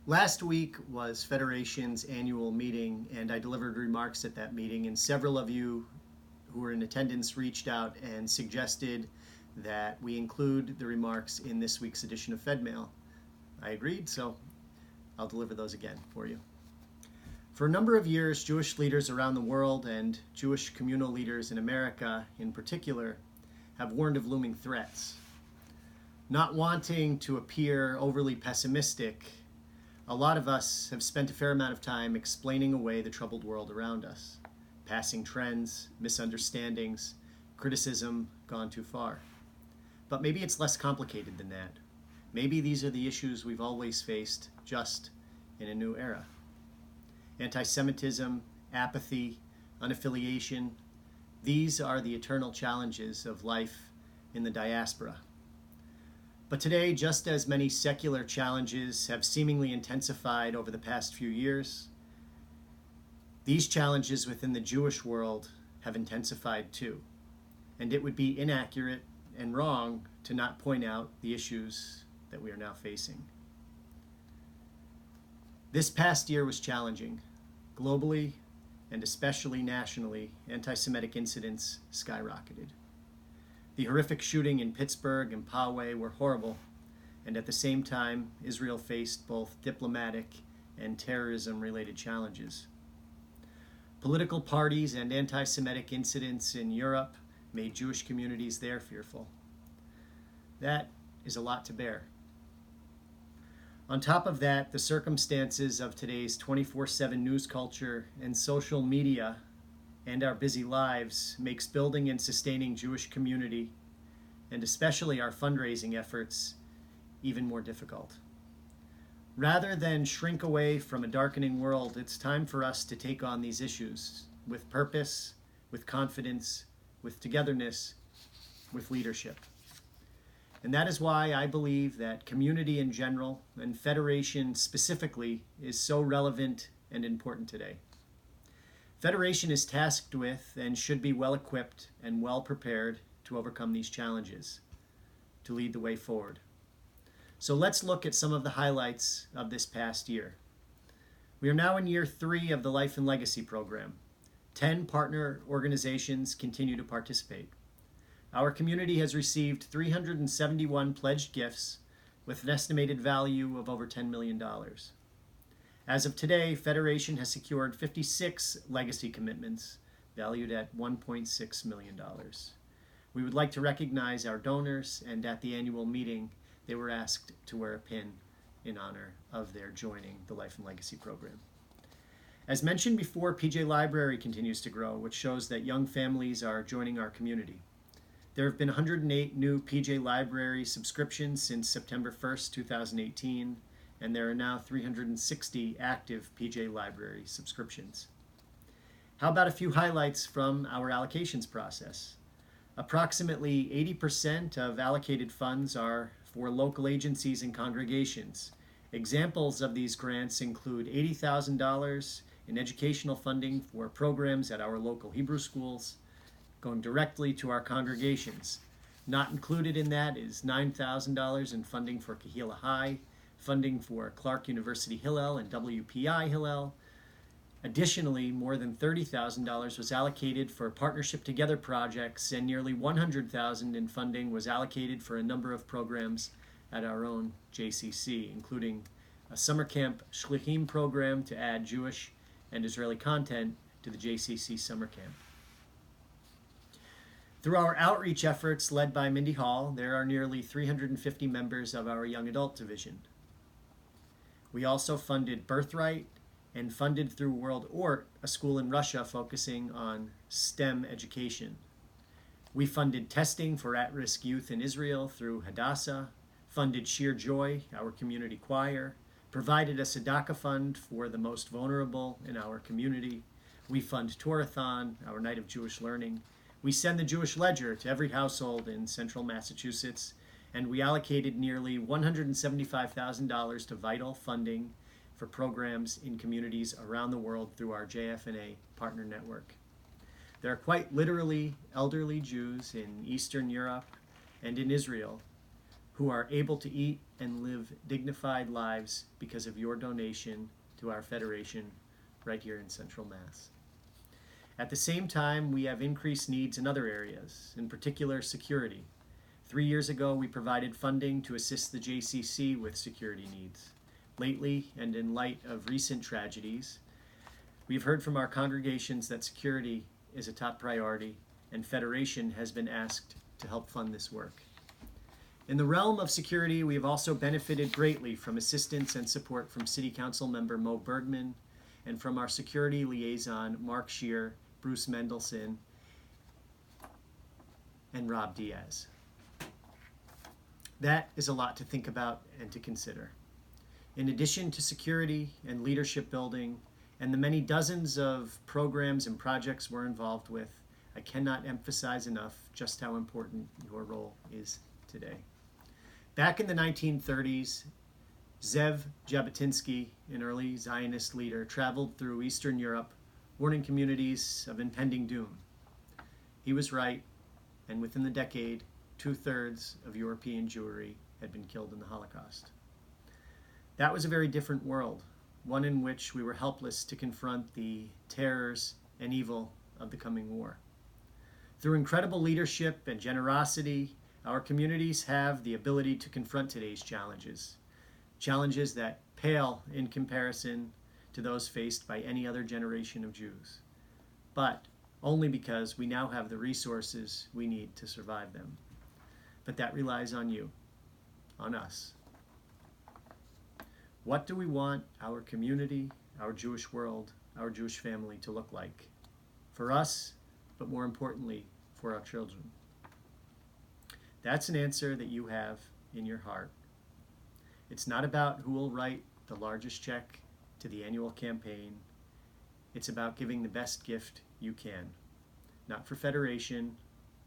Last week was Federation's annual meeting, and I delivered remarks at that meeting. And several of you who were in attendance reached out and suggested that we include the remarks in this week's edition of Fedmail. I agreed, so I'll deliver those again for you. For a number of years, Jewish leaders around the world and Jewish communal leaders in America in particular have warned of looming threats. Not wanting to appear overly pessimistic, a lot of us have spent a fair amount of time explaining away the troubled world around us, passing trends, misunderstandings, criticism gone too far. But maybe it's less complicated than that. Maybe these are the issues we've always faced, just in a new era. Anti-Semitism, apathy, unaffiliation, these are the eternal challenges of life in the diaspora. But today, just as many secular challenges have seemingly intensified over the past few years, these challenges within the Jewish world have intensified too. And it would be inaccurate and wrong to not point out the issues that we are now facing. This past year was challenging. Globally, and especially nationally, anti-Semitic incidents skyrocketed. The horrific shooting in Pittsburgh and Poway were horrible, and at the same time, Israel faced both diplomatic and terrorism-related challenges. Political parties and anti-Semitic incidents in Europe made Jewish communities there fearful. That is a lot to bear. On top of that, the circumstances of today's 24/7 news culture and social media and our busy lives makes building and sustaining Jewish community, and especially our fundraising efforts, even more difficult. Rather than shrink away from a darkening world, it's time for us to take on these issues with purpose, with confidence, with togetherness, with leadership. And that is why I believe that community in general, and Federation specifically, is so relevant and important today. Federation is tasked with and should be well equipped and well prepared to overcome these challenges, to lead the way forward. So let's look at some of the highlights of this past year. We are now in year 3 of the Life and Legacy program. 10 partner organizations continue to participate. Our community has received 371 pledged gifts with an estimated value of over $10 million. As of today, Federation has secured 56 legacy commitments valued at $1.6 million. We would like to recognize our donors, and at the annual meeting, they were asked to wear a pin in honor of their joining the Life and Legacy program. As mentioned before, PJ Library continues to grow, which shows that young families are joining our community. There have been 108 new PJ Library subscriptions since September 1st, 2018, and there are now 360 active PJ Library subscriptions. How about a few highlights from our allocations process? Approximately 80% of allocated funds are for local agencies and congregations. Examples of these grants include $80,000 in educational funding for programs at our local Hebrew schools, going directly to our congregations. Not included in that is $9,000 in funding for Kehillah High, funding for Clark University Hillel and WPI Hillel. Additionally, more than $30,000 was allocated for Partnership Together projects, and nearly $100,000 in funding was allocated for a number of programs at our own JCC, including a summer camp Shlichim program to add Jewish and Israeli content to the JCC summer camp. Through our outreach efforts led by Mindy Hall, there are nearly 350 members of our young adult division. We also funded Birthright and funded through World Ort, a school in Russia focusing on STEM education. We funded testing for at-risk youth in Israel through Hadassah, funded Sheer Joy, our community choir, provided a tzedakah fund for the most vulnerable in our community. We fund Torathon, our night of Jewish learning. We send the Jewish Ledger to every household in central Massachusetts, and we allocated nearly $175,000 to vital funding for programs in communities around the world through our JF&A partner network. There are quite literally elderly Jews in Eastern Europe and in Israel who are able to eat and live dignified lives because of your donation to our Federation right here in Central Mass. At the same time, we have increased needs in other areas, in particular security. 3 years ago, we provided funding to assist the JCC with security needs. Lately, and in light of recent tragedies, we've heard from our congregations that security is a top priority, and Federation has been asked to help fund this work. In the realm of security, we have also benefited greatly from assistance and support from City Council member Mo Bergman and from our security liaison Mark Scheer, Bruce Mendelson, and Rob Diaz. That is a lot to think about and to consider. In addition to security and leadership building and the many dozens of programs and projects we're involved with, I cannot emphasize enough just how important your role is today. Back in the 1930s, Zev Jabotinsky, an early Zionist leader, traveled through Eastern Europe, warning communities of impending doom. He was right, and within the decade, 2/3 of European Jewry had been killed in the Holocaust. That was a very different world, one in which we were helpless to confront the terrors and evil of the coming war. Through incredible leadership and generosity, our communities have the ability to confront today's challenges, challenges that pale in comparison to those faced by any other generation of Jews, but only because we now have the resources we need to survive them. But that relies on you, on us. What do we want our community, our Jewish world, our Jewish family to look like? For us, but more importantly, for our children. That's an answer that you have in your heart. It's not about who will write the largest check to the annual campaign. It's about giving the best gift you can. Not for Federation,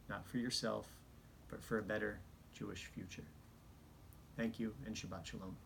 not for yourself, but for a better Jewish future. Thank you, and Shabbat Shalom.